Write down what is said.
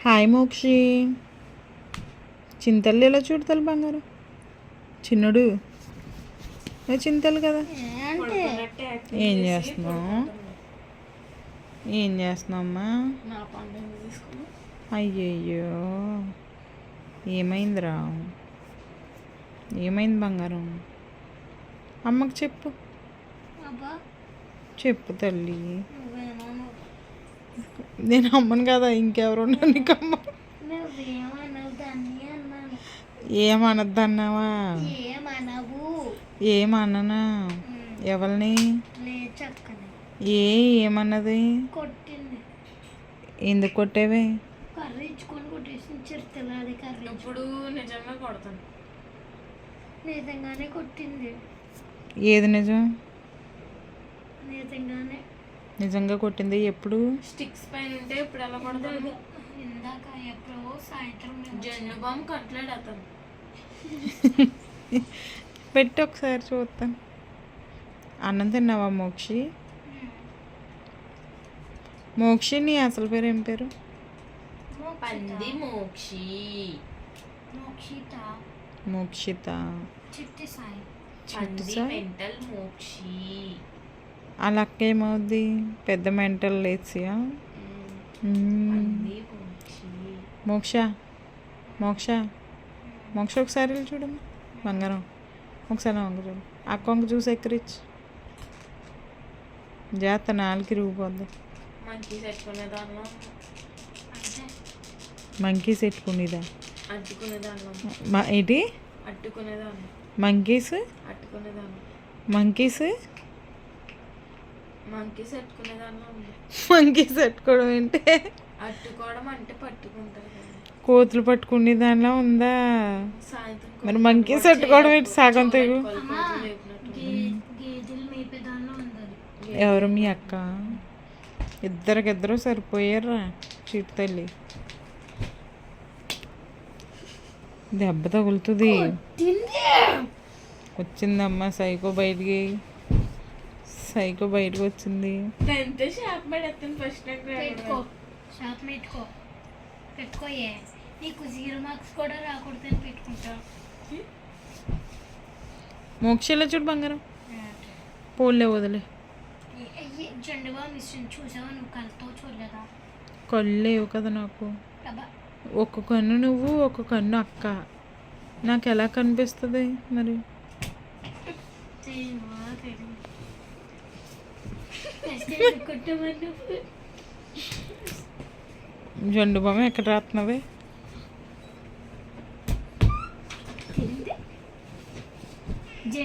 Hi Mokshi. చింతలు ఎలా చూడతారు బంగారం? చిన్నడు చింతలు కదా. ఏం చేస్తున్నావు? ఏం చేస్తున్నావమ్మా? అయ్యయ్యో, ఏమైందిరా? ఏమైంది బంగారం? అమ్మకి చెప్పు. చెప్పు తల్లి. నేను అమ్మను కదా, ఇంకెవరున్నా నీకు అమ్మ. ఏమనద్దన్నావా? ఏమన్నా? ఎవరిని? ఏమన్నది? ఎందుకు కొట్టేవే? ఇప్పుడు నిజంగా కొడతాను. నిజంగానే కొట్టింది. ఏది నిజం? నిజంగానే. నిజంగా కొట్టింది. ఎప్పుడు? స్టిక్స్ పైన ఉంటే ఇప్పుడు ఎలా కొడతాను? ఇందాక ఎప్పుడో సాయంత్రం జన్ను బాంబు కట్టలేడు అతను. పెట్టి ఒకసారి చూస్తాను. అన్నం తిన్నావా మోక్షి? మోక్షి, నీ అసలు పేరు ఏం పేరు? పంది మోక్షి. మోక్షిత. చిట్టి సాయి. చిట్టి పంది సాయి. మెంటల్ మోక్షి. అలా అక్క ఏమవుద్ది? పెద్ద మెంటల్ లేచియా? పంది మోక్షి. మోక్ష మోక్ష మోక్ష ఒకసారి వెళ్ళి చూడమ్మా బంగారం. ఒకసారి వంక చూడు. అక్క వంక చూసి ఎక్కరిచ్చు జాత నాలుగు రూపోద్ది. మంకీస్ పెట్టుకునే దానిలో మంకీస్ ఎట్టుకునేదా? అట్టుకునే దానిలో ఏంటి? అట్టుకునే దాన్ని. మంకీస్ అట్టుకునే దాన్ని. మంకీస్ మంకీస్ అట్టుకునే దానిలో ఉంది. మంకీస్ పెట్టుకోవడం ఏంటి? అట్టుకోవడం అంటే పట్టుకుంటారు కదా. కోతులు పట్టుకునే దానిలో ఉందా? సాయంత్రం మరి మంకీస్ పెట్టుకోవడం ఏంటి? సగం తెగు. గేదెలు మేపే దానిలో ఉంది. ఎవరు? మీ అక్క? ఇద్దరికిద్దరు సరిపోయారా? చీటి తల్లి దెబ్బ తగులుతుంది. వచ్చిందమ్మా సైకో బయటికి. సైకో బయటకు వచ్చింది. పెట్టుకోయే, నీకు 0 మార్క్స్ కూడా రాకూడదని పెట్టుకుంటా. మోక్షలో చూడు బంగారం. పోలే వదిలే. జెండుగా మిషన్ చూసావా? నువ్వు కళ్ళతో చూడలేదా? కళ్ళేవు కదా నాకు. ఒక కన్ను నువ్వు, ఒక కన్ను అక్క. నాకు ఎలా కనిపిస్తుంది మరి? జెండు బామ్మ ఎక్కడ రాస్తున్నావే?